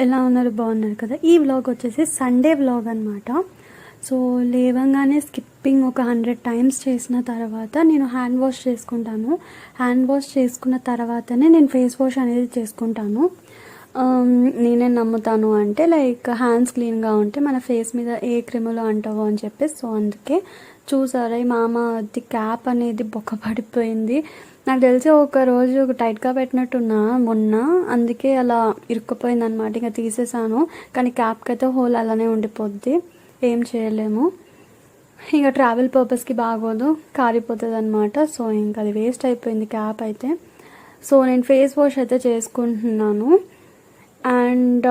ఎలా ఉన్నారు? బాగున్నారు కదా? ఈ వ్లాగ్ వచ్చేసి సండే వ్లాగ్ అనమాట. సో లేవంగానే స్కిప్పింగ్ ఒక 100 టైమ్స్ చేసిన తర్వాత నేను హ్యాండ్ వాష్ చేసుకుంటాను. హ్యాండ్ వాష్ చేసుకున్న తర్వాతనే నేను ఫేస్ వాష్ అనేది చేసుకుంటాను. నేనే నమ్ముతాను అంటే లైక్ హ్యాండ్స్ క్లీన్గా ఉంటే మన ఫేస్ మీద ఏ క్రిములు అంటావో అని చెప్పేసి. సో అందుకే చూసారా ఈ మామాది క్యాప్ అనేది బొక్క పడిపోయింది. నాకు తెలిసి ఒక రోజు టైట్గా పెట్టినట్టున్నా మొన్న, అందుకే అలా ఇరుక్కుపోయింది అనమాట. ఇంకా తీసేసాను, కానీ క్యాప్కి అయితే హోల్ అలానే ఉండిపోద్ది, ఏం చేయలేము. ఇంకా ట్రావెల్ పర్పస్కి బాగోదు, కారిపోతుంది అనమాట. సో ఇంకా అది వేస్ట్ అయిపోయింది క్యాప్ అయితే. సో నేను ఫేస్ వాష్ అయితే చేసుకుంటున్నాను. అండ్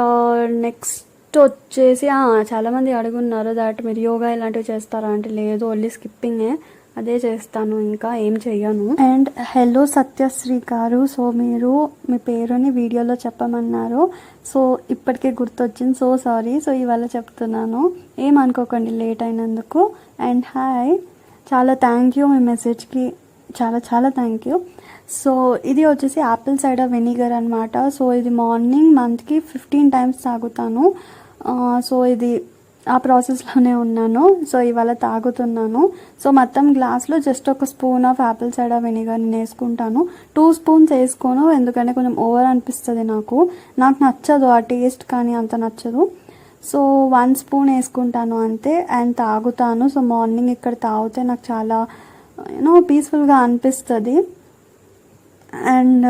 నెక్స్ట్ వచ్చేసి చాలామంది అడుగున్నారు దాట్ మీరు యోగా ఇలాంటివి చేస్తారా అంటే లేదు, ఓన్లీ స్కిప్పింగే, అదే చేస్తాను, ఇంకా ఏం చెయ్యను. అండ్ హలో సత్యశ్రీ గారు, సో మీరు మీ పేరుని వీడియోలో చెప్పమన్నారు, సో ఇప్పటికే గుర్తొచ్చింది, సో సారీ. సో ఇవాళ చెప్తున్నాను, ఏమనుకోకండి లేట్ అయినందుకు. అండ్ హాయ్, చాలా థ్యాంక్ యూ మీ మెసేజ్కి, చాలా చాలా థ్యాంక్ యూ. సో ఇది వచ్చేసి యాపిల్ సైడర్ వెనిగర్ అనమాట. సో ఇది మార్నింగ్ మంత్కి 15 టైమ్స్ తాగుతాను. సో ఇది ఆ ప్రాసెస్లోనే ఉన్నాను. సో ఇవాళ తాగుతున్నాను. సో మొత్తం గ్లాస్లో జస్ట్ ఒక spoon of Apple cider vinegar నేను వేసుకుంటాను. 2 స్పూన్స్ వేసుకోను, ఎందుకంటే కొంచెం ఓవర్ అనిపిస్తుంది నాకు నచ్చదు ఆ టేస్ట్, కానీ అంత నచ్చదు. సో 1 స్పూన్ వేసుకుంటాను అంతే, అండ్ తాగుతాను. సో మార్నింగ్ ఇక్కడ తాగితే నాకు చాలా పీస్ఫుల్గా అనిపిస్తుంది. అండ్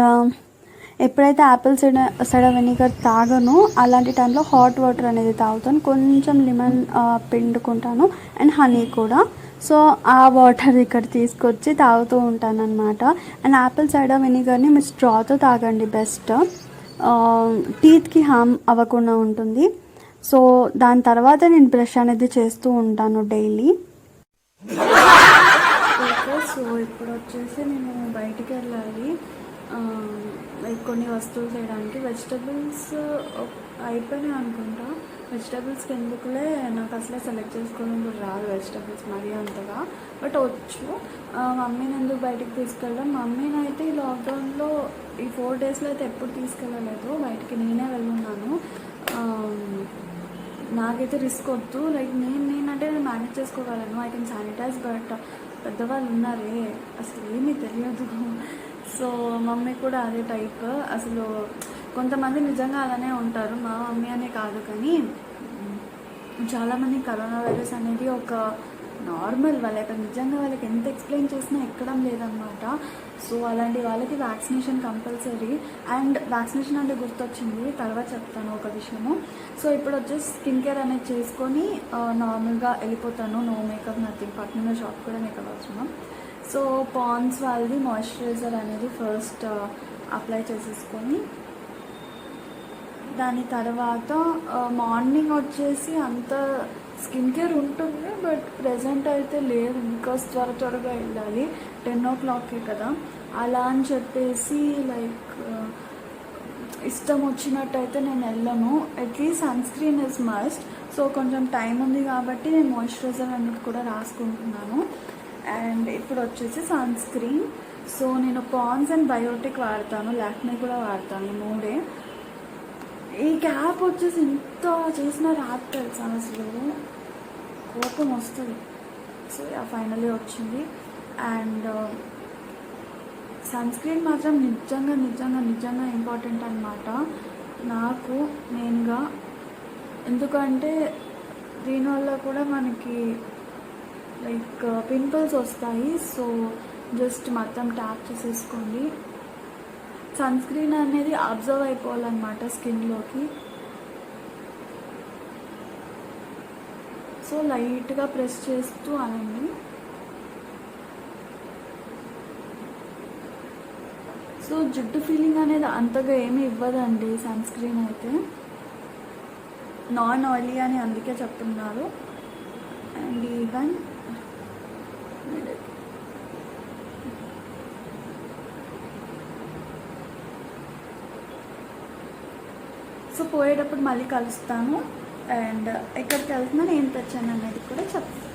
ఎప్పుడైతే యాపిల్ సైడర్ వెనిగర్ తాగను అలాంటి టైంలో హాట్ వాటర్ అనేది తాగుతాను, కొంచెం లెమన్ పిండుకుంటాను, అండ్ హనీ కూడా. సో ఆ వాటర్ ఇక్కడ తీసుకొచ్చి తాగుతూ ఉంటాను అనమాట. అండ్ యాపిల్ సైడర్ వెనిగర్ని మీరు స్ట్రాతో తాగండి బెస్ట్, టీత్కి హామ్ అవ్వకుండా ఉంటుంది. సో దాని తర్వాత నేను బ్రష్ అనేది చేస్తూ ఉంటాను డైలీ. సో ఇప్పుడు వచ్చేసి నేను బయటికి వెళ్ళాలి, లైక్ కొన్ని వస్తువులు చేయడానికి. వెజిటబుల్స్ అయిపోయినాయి అనుకుంటా. వెజిటబుల్స్కి ఎందుకులే, నాకు అసలే సెలెక్ట్ చేసుకోవడం కూడా రాదు వెజిటబుల్స్ మరీ అంతగా, బట్ వచ్చు. మమ్మీని ఎందుకు బయటికి తీసుకెళ్ళడం, మమ్మీని అయితే ఈ లాక్డౌన్లో ఈ 4 డేస్లో అయితే ఎప్పుడు తీసుకెళ్ళలేదు బయటికి, నేనే వెళ్ళున్నాను. నాకైతే రిస్క్ వద్దు, లైక్ నేనంటే నేను మేనేజ్ చేసుకోగలను, ఐ కెన్ శానిటైజ్, బట్ పెద్దవాళ్ళు ఉన్నారే అసలు ఏమీ తెలియదు. సో మమ్మీ కూడా అదే టైప్. అసలు కొంతమంది నిజంగా అలానే ఉంటారు, మా మమ్మీ అనే కాదు కానీ చాలామంది కరోనా వైరస్ అనేది ఒక నార్మల్, వాళ్ళకి నిజంగా వాళ్ళకి ఎంత ఎక్స్ప్లెయిన్ చేసినా ఎక్కడం లేదనమాట. సో అలాంటి వాళ్ళకి వ్యాక్సినేషన్ కంపల్సరీ. అండ్ వ్యాక్సినేషన్ అంటే గుర్తొచ్చింది, తర్వాత చెప్తాను ఒక విషయము. సో ఇప్పుడు వచ్చేసి స్కిన్ కేర్ అనేది చేసుకొని నార్మల్గా వెళ్ళిపోతాను, నో మేకప్ నథింగ్. పక్కన షాప్ కూడా మేకప్ అవసరం. సో పాండ్స్ వాళ్ళది మాయిశ్చరైజర్ అనేది ఫస్ట్ అప్లై చేసేసుకొని, దాని తర్వాత మార్నింగ్ వచ్చేసి అంత స్కిన్ కేర్ ఉంటుంది, బట్ ప్రెజెంట్ అయితే లేదు బికాస్ త్వరగా వెళ్ళాలి, 10 o'clock కదా. అలా అని చెప్పేసి లైక్ ఇష్టం వచ్చినట్టయితే నేను వెళ్ళను. At least sunscreen is must. So కొంచెం టైం ఉంది కాబట్టి నేను మాయిశ్చరైజర్ అనేది కూడా రాసుకుంటున్నాను. అండ్ ఇప్పుడు వచ్చేసి సన్ స్క్రీన్. సో నేను పాండ్స్ అండ్ బయోటిక్ వాడతాను, లాక్మే కూడా వాడతాను, 3. ఈ క్యాప్ వచ్చేసి ఇంత చేసిన రాదు తెలుసా, అసలు కోపం వస్తుంది. సో ఫైనలీ వచ్చింది. అండ్ సన్ స్క్రీన్ మాత్రం నిజంగా ఇంపార్టెంట్ అనమాట నాకు మెయిన్గా, ఎందుకంటే దీనివల్ల కూడా మనకి లైక్ పింపుల్స్ వస్తాయి. సో జస్ట్ మొత్తం ట్యాప్ చేసేసుకోండి. సన్ స్క్రీన్ అనేది అబ్జర్వ్ అయిపోవాలన్నమాట స్కిన్లోకి. సో లైట్గా ప్రెస్ చేస్తూ అనండి. సో జుట్టు ఫీలింగ్ అనేది అంతగా ఏమీ ఇవ్వదండి సన్ స్క్రీన్ అయితే, నాన్ ఆయిలీ అని అందుకే చెప్తున్నారు. అండ్ ఈవెన్ సో పోయేటప్పుడు మళ్ళీ కలుస్తాను, అండ్ ఎక్కడికి వెళ్తున్నాను, ఏం తెచ్చాను అనేది కూడా చెప్తాను.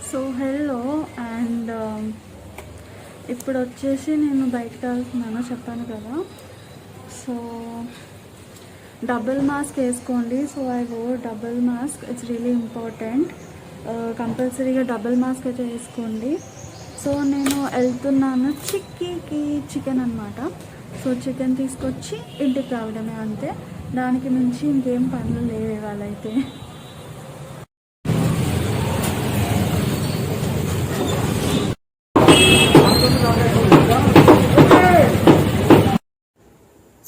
సో హలో, అండ్ ఇప్పుడు వచ్చేసి నేను బయటకు వెళ్తున్నాను చెప్పాను కదా. సో డబుల్ మాస్క్ వేసుకోండి. So I wore double mask, it's really important. కంపల్సరీగా డబుల్ మాస్క్ అయితే వేసుకోండి. సో నేను వెళ్తున్నాను చికెన్ అనమాట. సో చికెన్ తీసుకొచ్చి ఇంటికి రావడమే, అంతే. దానికి మించి ఇంకేం పనులు లేవు ఇవాళైతే.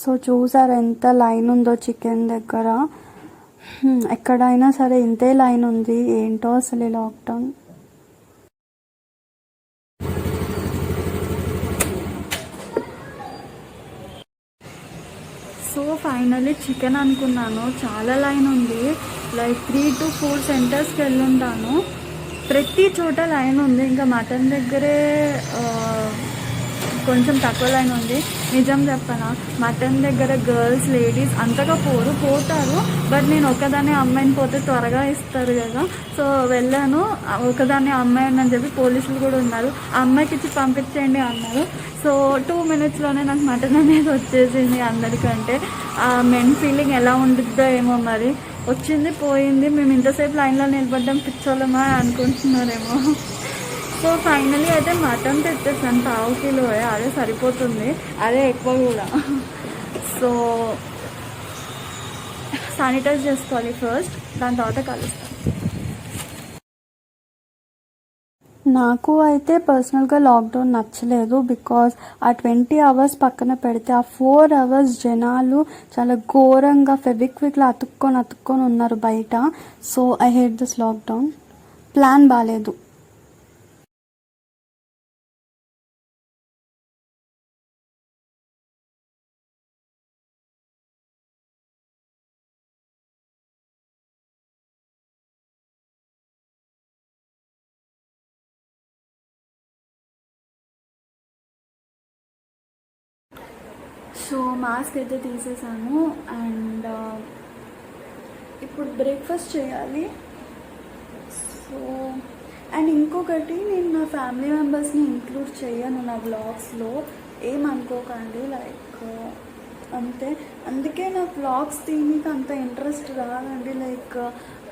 సో చూసారు ఎంత లైన్ ఉందో చికెన్ దగ్గర. ఎక్కడైనా సరే ఇంతే లైన్ ఉంది. ఏంటో అసలు ఈ లాక్డౌన్. సో ఫైనల్లీ చికెన్ అనుకున్నాను, చాలా లైన్ ఉంది. లైక్ 3 to 4 సెంటర్స్కి వెళ్ళుంటాను, ప్రతి చోట లైన్ ఉంది. ఇంకా మటన్ దగ్గరే కొంచెం తక్కువ లైన్ ఉంది. నిజం చెప్పనా, మటన్ దగ్గర గర్ల్స్ లేడీస్ అంతగా పోతారు. బట్ నేను ఒకదాన్ని అమ్మాయిని పోతే త్వరగా ఇస్తారు కదా. సో వెళ్ళాను, ఒకదాన్ని అమ్మాయిని అని చెప్పి పోలీసులు కూడా ఉన్నారు. ఆ అమ్మాయికి ఇచ్చి పంపించేయండి అన్నారు. సో 2 minutesలోనే నాకు మటన్ అనేది వచ్చేసింది. అందరికంటే ఆ మెన్ ఫీలింగ్ ఎలా ఉంటుందో ఏమో మరి. వచ్చింది పోయింది, మేము ఇంతసేపు లైన్లో నిలబడ్డాం పిచ్చోళ్ళమా అనుకుంటున్నారేమో. సో ఫైనలీ అయితే మటన్ తెచ్చేసాను, 1/2 kilo, అదే సరిపోతుంది, అదే ఎక్కువ కూడా. సో శానిటైజ్ చేసుకోవాలి ఫస్ట్, దాని తర్వాత కలుస్తాను. నాకు అయితే పర్సనల్గా లాక్డౌన్ నచ్చలేదు. బికాజ్ ఆ 20 hours పక్కన పెడితే ఆ 4 hours జనాలు చాలా ఘోరంగా ఫెవిక్విక్లో అతుక్కొని ఉన్నారు బయట. So I hate this lockdown. Plan బాగాలేదు. సో మాస్క్ అయితే తీసేసాను. అండ్ ఇప్పుడు బ్రేక్ఫాస్ట్ చేయాలి. సో అండ్ ఇంకొకటి, నేను నా ఫ్యామిలీ మెంబర్స్ని ఇంక్లూడ్ చేయను నా వ్లాగ్స్లో, ఏమనుకోకండి. లైక్ అంతే, అందుకే నా వ్లాగ్స్ తీయడానికి అంత ఇంట్రెస్ట్ రాదండి. లైక్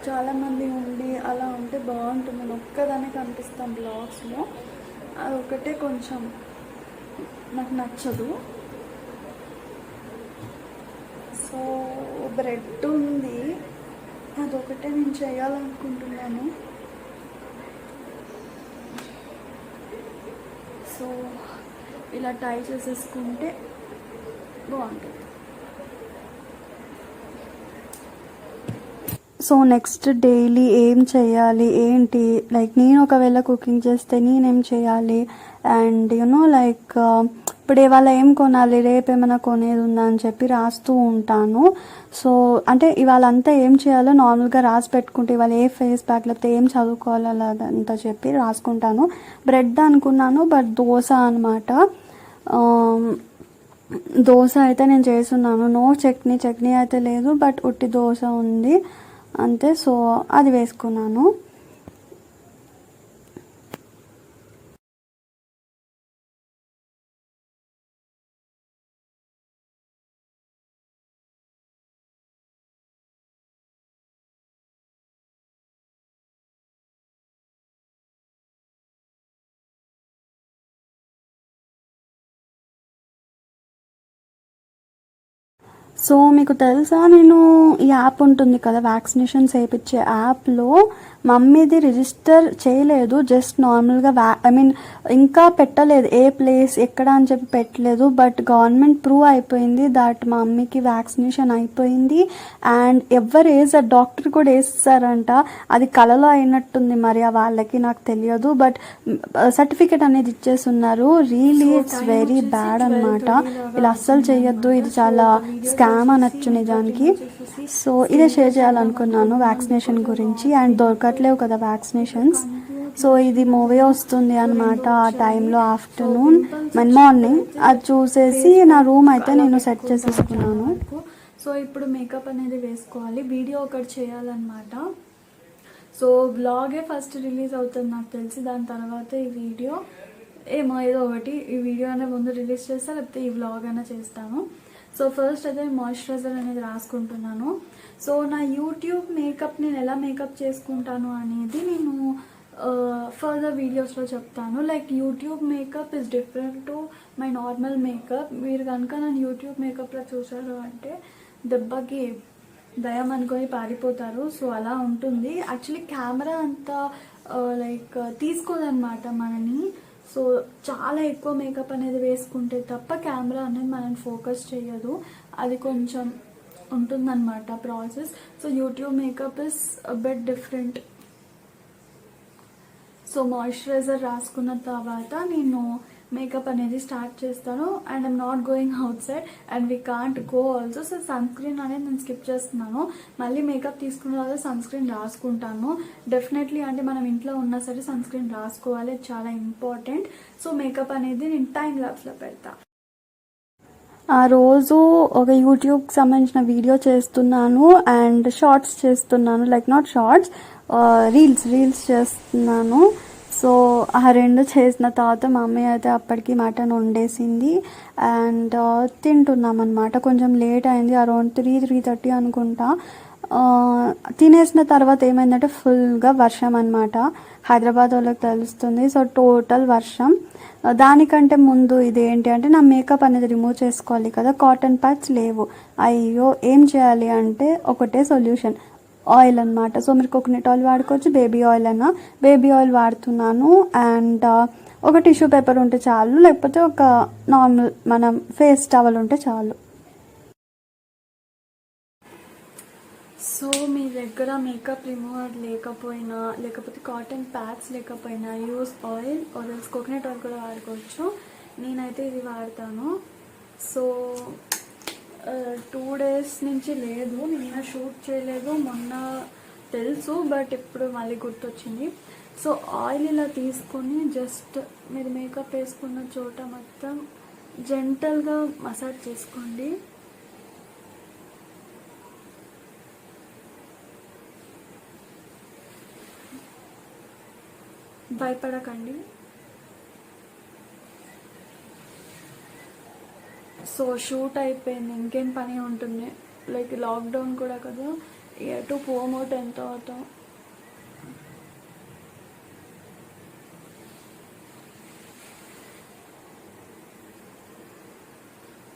చాలామంది ఉండి అలా ఉంటే బాగుంటుంది, నేను ఒక్కదానే కనిపిస్తాను బ్లాగ్స్లో. అదొకటే కొంచెం నాకు నచ్చదు. సో బ్రెడ్ ఉంది, అదొకటే నేను చేయాలనుకుంటున్నాను. సో ఇలా టై చేసేసుకుంటే బాగుంటుంది. సో నెక్స్ట్ డైలీ ఏం చేయాలి ఏంటి, లైక్ నేను ఒకవేళ కుకింగ్ చేస్తే నేనేం చేయాలి, అండ్ యూనో లైక్ ఇప్పుడు ఇవాళ ఏం కొనాలి, రేపు ఏమైనా కొనేది ఉందా అని చెప్పి రాస్తూ ఉంటాను. సో అంటే ఇవాళ అంతా ఏం చేయాలో నార్మల్గా రాసి పెట్టుకుంటే, ఇవాళ ఏ ఫేస్ ప్యాక్ లేకపోతే ఏం చదువుకోవాలో అదంతా చెప్పి రాసుకుంటాను. బ్రెడ్ అనుకున్నాను, బట్ దోశ అనమాట. దోశ అయితే నేను చేస్తున్నాను, నో చట్నీ అయితే లేదు, బట్ ఉట్టి దోశ ఉంది అంతే. సో అది వేసుకున్నాను. సో మీకు తెలుసా, నేను ఈ యాప్ ఉంటుంది కదా వ్యాక్సినేషన్స్ వేయించే యాప్లో మమ్మీది రిజిస్టర్ చేయలేదు. జస్ట్ నార్మల్గా ఇంకా పెట్టలేదు, ఏ ప్లేస్ ఎక్కడ అని చెప్పి పెట్టలేదు. బట్ గవర్నమెంట్ ప్రూవ్ అయిపోయింది దట్ మా మమ్మీకి వ్యాక్సినేషన్ అయిపోయింది. అండ్ ఎవరు వేసారు, డాక్టర్ కూడా వేస్తారంట. అది కలలో అయినట్టుంది మరి ఆ వాళ్ళకి, నాకు తెలియదు. బట్ సర్టిఫికేట్ అనేది ఇచ్చేస్తున్నారు. రియలీ ఇట్స్ వెరీ బ్యాడ్ అనమాట. ఇలా అస్సలు చేయొద్దు, ఇది చాలా స్కామ్ అనొచ్చు నిజానికి. సో ఇదే షేర్ చేయాలనుకున్నాను వ్యాక్సినేషన్ గురించి. అండ్ దొరకట్లేవు కదా వ్యాక్సినేషన్స్. సో ఇది మూవీ వస్తుంది అనమాట ఆ టైంలో, ఆఫ్టర్నూన్ మార్నింగ్. అది చూసేసి నా రూమ్ అయితే నేను సెట్ చేసేసుకున్నాను. సో ఇప్పుడు మేకప్ అనేది వేసుకోవాలి, వీడియో ఒకటి చేయాలన్నమాట. సో బ్లాగే ఫస్ట్ రిలీజ్ అవుతుంది నాకు తెలిసి, దాని తర్వాత ఈ వీడియో ఏదో ఒకటి. ఈ వీడియో అనే ముందు రిలీజ్ చేస్తా, లేకపోతే ఈ వ్లాగ్ అయినా చేస్తాను. సో ఫస్ట్ అయితే మాయిశ్చరైజర్ అనేది రాసుకుంటున్నాను. సో నా యూట్యూబ్ మేకప్ నేను ఎలా మేకప్ చేసుకుంటాను అనేది నేను ఫర్దర్ వీడియోస్లో చెప్తాను. Like YouTube makeup is different to my normal makeup. మీరు కనుక నన్ను యూట్యూబ్ మేకప్లో చూసారు అంటే దెబ్బకి దయం అనుకొని పారిపోతారు. సో అలా ఉంటుంది. యాక్చువల్లీ కెమెరా అంతా లైక్ తీసుకోదన్నమాట మనని. సో చాలా ఎక్కువ మేకప్ అనేది వేసుకుంటే తప్ప కెమెరా అనేది మనని ఫోకస్ చేయదు. అది కొంచెం ఉంటుందన్నమాట process. So YouTube makeup is bit different. So moisturiser రాసుకున్న తర్వాత నేను మేకప్ అనేది స్టార్ట్ చేస్తాను. And I'm not going outside and we can't go also. So sunscreen అనేది నేను స్కిప్ చేస్తున్నాను. మళ్ళీ మేకప్ తీసుకున్న తర్వాత సన్ స్క్రీన్ రాసుకుంటాను డెఫినెట్లీ. అంటే మనం ఇంట్లో ఉన్నా సరే సన్ స్క్రీన్ రాసుకోవాలి, చాలా ఇంపార్టెంట్. సో మేకప్ అనేది నేను టైం ల్యాప్స్లో పెడతా. ఆ రోజు ఒక యూట్యూబ్కి సంబంధించిన వీడియో చేస్తున్నాను అండ్ షార్ట్స్ చేస్తున్నాను. లైక్ నాట్ షార్ట్స్, రీల్స్ చేస్తున్నాను. సో ఆ రెండు చేసిన తర్వాత మా మమ్మీ అయితే అప్పటికి మటన్ వండేసింది అండ్ తింటున్నాం అనమాట. కొంచెం లేట్ అయింది, అరౌండ్ 3:30 అనుకుంటా. తినేసిన తర్వాత ఏమైందంటే ఫుల్గా వర్షం అనమాట. హైదరాబాద్ వాళ్ళకి తెలుస్తుంది. సో టోటల్ వర్షం. దానికంటే ముందు ఇదేంటి అంటే నా మేకప్ అనేది రిమూవ్ చేసుకోవాలి కదా, కాటన్ ప్యాడ్స్ లేవు. అయ్యో ఏం చేయాలి అంటే ఒకటే సొల్యూషన్, ఆయిల్ అనమాట. సో మీరు కోకోనట్ ఆయిల్ వాడుకోవచ్చు, బేబీ ఆయిల్ అన్నా. బేబీ ఆయిల్ వాడుతున్నాను అండ్ ఒక టిష్యూ పేపర్ ఉంటే చాలు, లేకపోతే ఒక నార్మల్ మనం ఫేస్ టవల్ ఉంటే చాలు. సో మీ దగ్గర మేకప్ రిమూవర్ లేకపోయినా, లేకపోతే కాటన్ ప్యాడ్స్ లేకపోయినా use oil or else coconut oil కూడా వాడుకోవచ్చు. నేనైతే ఇది వాడతాను. సో 2 days నుంచి లేదు, నిన్న షూట్ చేయలేదు, మొన్న తెలుసు బట్ ఇప్పుడు మళ్ళీ గుర్తొచ్చింది. సో ఆయిల్ ఇలా తీసుకొని జస్ట్ మీరు మేకప్ వేసుకున్న చోట మొత్తం జెంటల్గా మసాజ్ చేసుకోండి. భయపడకండి. సో షూట్ అయిపోయింది, ఇంకేం పని ఉంటుంది. లైక్ లాక్డౌన్ కూడా కదా, ఎటు పోమో 10th అవుతాం.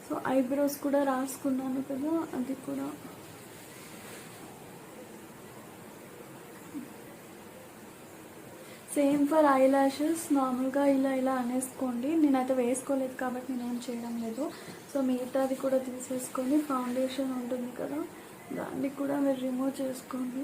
సో ఐబ్రోస్ కూడా రాసుకున్నాను కదా, అది కూడా. సేమ్ ఫర్ ఐ ల్యాషెస్ నార్మల్గా ఇలా అనేసుకోండి. నేనైతే వేసుకోలేదు కాబట్టి నేనేం చేయడం లేదు. సో మిగతాది కూడా తీసేసుకొని ఫౌండేషన్ ఉంటుంది కదా, దాన్ని కూడా మీరు రిమూవ్ చేసుకోండి.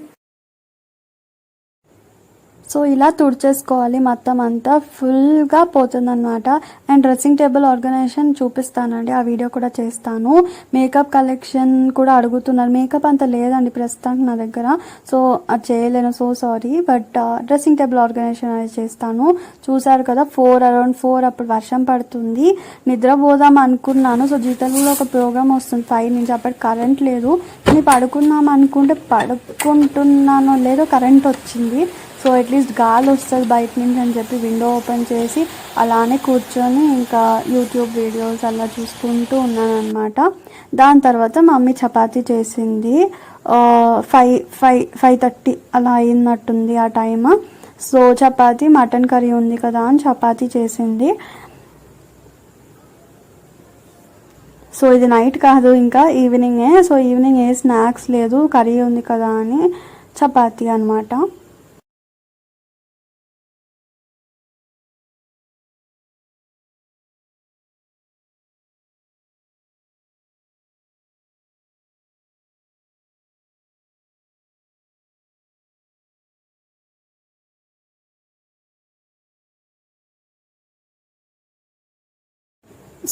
సో ఇలా తుడిచేసుకోవాలి, మొత్తం అంతా ఫుల్గా పోతుందన్నమాట. అండ్ డ్రెస్సింగ్ టేబుల్ ఆర్గనైజేషన్ చూపిస్తానండి, ఆ వీడియో కూడా చేస్తాను. మేకప్ కలెక్షన్ కూడా అడుగుతున్నారు. మేకప్ అంత లేదండి ప్రస్తుతానికి నా దగ్గర, సో అది చేయలేను, so sorry. But dressing table organisation అనేది చేస్తాను. చూసారు కదా, అరౌండ్ 4 అప్పుడు వర్షం పడుతుంది. నిద్రపోదాం అనుకున్నాను. సో జీతంలో ఒక ప్రోగ్రామ్ వస్తుంది 5 నుంచి, అప్పటికి కరెంట్ లేదు. నేను పడుకుందాం అనుకుంటే పడుకుంటున్నానో లేదో కరెంట్ వచ్చింది. సో అట్లీస్ట్ గాలి వస్తుంది బయట నుంచి అని చెప్పి విండో ఓపెన్ చేసి అలానే కూర్చొని ఇంకా యూట్యూబ్ వీడియోస్ అలా చూసుకుంటూ ఉన్నాను అనమాట. దాని తర్వాత మా మమ్మీ చపాతీ చేసింది. 5:30 అలా అయినట్టుంది ఆ time. So chapati, mutton curry ఉంది కదా అని చపాతీ చేసింది. సో ఇది నైట్ కాదు, ఇంకా ఈవినింగే. సో ఈవినింగ్ ఏ స్నాక్స్ లేదు, కర్రీ ఉంది కదా అని చపాతీ అనమాట.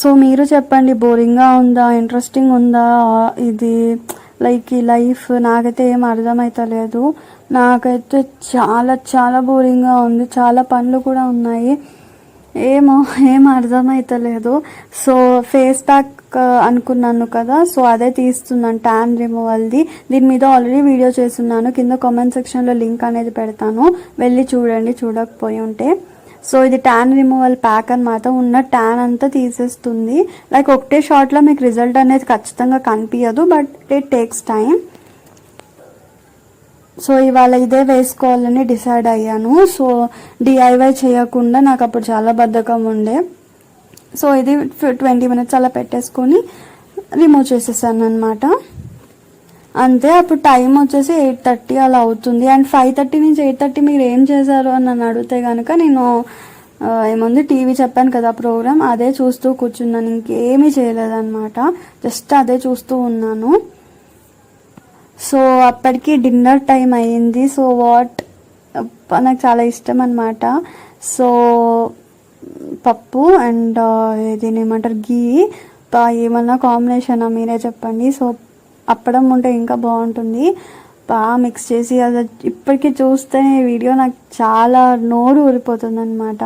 సో మీరు చెప్పండి, బోరింగ్గా ఉందా, ఇంట్రెస్టింగ్ ఉందా ఇది, లైక్ ఈ లైఫ్? నాకైతే ఏం అర్థమవుతలేదు. నాకైతే చాలా చాలా బోరింగ్గా ఉంది. చాలా పనులు కూడా ఉన్నాయి, ఏం అర్థమవుతలేదు. సో ఫేస్ ప్యాక్ అనుకున్నాను కదా, సో అదే తీస్తున్నాను, ట్యాన్ రిమూవల్ది. దీని మీద ఆల్రెడీ వీడియో చేస్తున్నాను, కింద కామెంట్ సెక్షన్లో లింక్ అనేది పెడతాను, వెళ్ళి చూడండి చూడకపోయి ఉంటే. సో ఇది ట్యాన్ రిమూవల్ ప్యాక్ అనమాట. ఉన్న ట్యాన్ అంతా తీసేస్తుంది. లైక్ ఒకటే షాట్లో మీకు రిజల్ట్ అనేది ఖచ్చితంగా కనిపించదు, but it takes time. So ఇవాళ ఇదే వేసుకోవాలని డిసైడ్ అయ్యాను. సో డిఐవై చేయకుండా నాకు అప్పుడు చాలా బద్ధకం ఉండే. సో ఇది 20 minutes అలా పెట్టేసుకొని రిమూవ్ చేసేసాను అనమాట. అంతే. అప్పుడు టైం వచ్చేసి 8:30 అలా అవుతుంది. అండ్ 5:30 నుంచి 8:30 మీరు ఏం చేశారు అని నన్ను అడిగితే కనుక నేను ఏముంది టీవీ చెప్పాను కదా ప్రోగ్రామ్, అదే చూస్తూ కూర్చున్నాను. ఇంకేమీ చేయలేదన్నమాట, జస్ట్ అదే చూస్తూ ఉన్నాను. సో అప్పటికి డిన్నర్ టైం అయ్యింది. సో నాకు చాలా ఇష్టం అనమాట. సో పప్పు అండ్ దీని ఏమంటారు గీ, ఏమన్నా కాంబినేషన్ మీరే చెప్పండి. సో అప్పడం ఉంటే ఇంకా బాగుంటుంది. బాగా మిక్స్ చేసి అది ఇప్పటికీ చూస్తే వీడియో నాకు చాలా నోరు ఊరిపోతుంది అనమాట.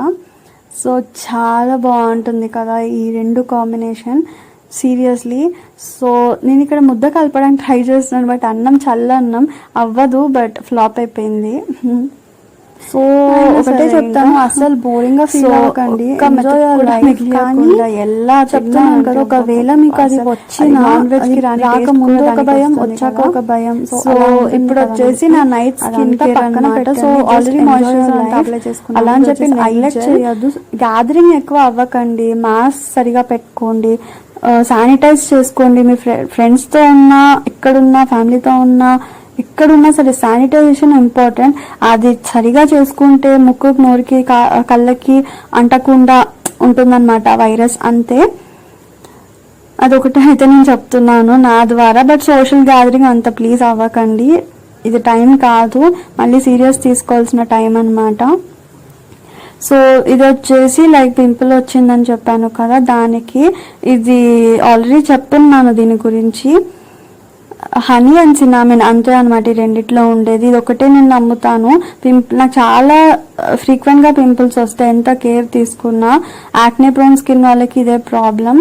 సో చాలా బాగుంటుంది కదా ఈ రెండు కాంబినేషన్, సీరియస్లీ. సో నేను ఇక్కడ ముద్ద కలపడానికి ట్రై చేస్తున్నాను, బట్ అన్నం చల్ల అన్నం అవ్వదు, బట్ ఫ్లాప్ అయిపోయింది. సో ఒకటే చెప్తాను, అసలు బోరింగ్ గా ఫీల్ అవ్వకండి. ఎలా చెప్తున్నాను కదా, ఒకవేళ మీకు అది వచ్చి నాన్ వెజ్ కి రాకముందు ఒక భయం, వచ్చాక ఒక భయం. సో ఇప్పుడు వచ్చేసి నా నైట్ స్కిన్ కేర్ అన్నమాట. సో ఆల్రెడీ మాయిశ్చరైజర్ అప్లై చేసుకున్నాను. అలా అని చెప్పి నెగ్లెక్ట్ చేయొద్దు. గ్యాదరింగ్ ఎక్కువ అవ్వకండి, మాస్క్ సరిగా పెట్టుకోండి, శానిటైజ్ చేసుకోండి. మీ ఫ్రెండ్స్తో ఉన్నా, ఎక్కడున్నా, ఫ్యామిలీతో ఉన్నా, ఎక్కడున్నా సరే శానిటైజేషన్ ఇంపార్టెంట్. అది సరిగా చేసుకుంటే ముక్కుకి, నోరుకి, కళ్ళకి అంటకుండా ఉంటుందన్నమాట వైరస్. అంతే, అదొకటి అయితే నేను చెప్తున్నాను నా ద్వారా. బట్ సోషల్ గ్యాదరింగ్ అంత ప్లీజ్ అవ్వకండి, ఇది టైం కాదు, మళ్ళీ సీరియస్ తీసుకోవాల్సిన టైం అన్నమాట. సో ఇది వచ్చేసి లైక్ పింపుల్ వచ్చిందని చెప్పాను కదా, దానికి ఇది ఆల్రెడీ చెప్పున్నాను దీని గురించి. హనీ అండ్ సినామిన్ అంతే అనమాట, ఈ రెండిట్లో ఉండేది. ఇది ఒకటే నేను నమ్ముతాను. నాకు చాలా ఫ్రీక్వెంట్గా పింపుల్స్ వస్తాయి, ఎంత కేర్ తీసుకున్నా. యాక్నే ప్రోన్ స్కిన్ వాళ్ళకి ఇదే ప్రాబ్లం.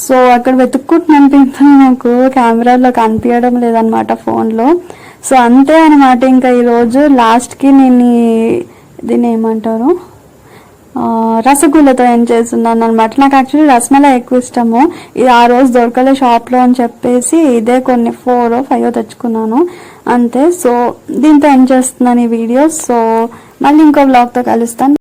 సో అక్కడ వెతుక్కుంటున్నాను పింపుల్, నాకు కెమెరాలో కనిపించడం లేదనమాట ఫోన్లో. సో అంతే అనమాట. ఇంకా ఈరోజు లాస్ట్కి నేను దీన్ని ఏమంటారు రసగుల్లతో ఏం చేస్తున్నాను అనమాట. నాకు యాక్చువల్లీ రసమలై ఎక్కువ ఇష్టము. ఇది ఆ రోజు దొరకలే షాప్లో అని చెప్పేసి ఇదే కొన్ని 4 or 5 తెచ్చుకున్నాను అంతే. సో దీంతో ఏం చేస్తున్నాను ఈ వీడియో. సో మళ్ళీ ఇంకో బ్లాగ్తో కలుస్తాను.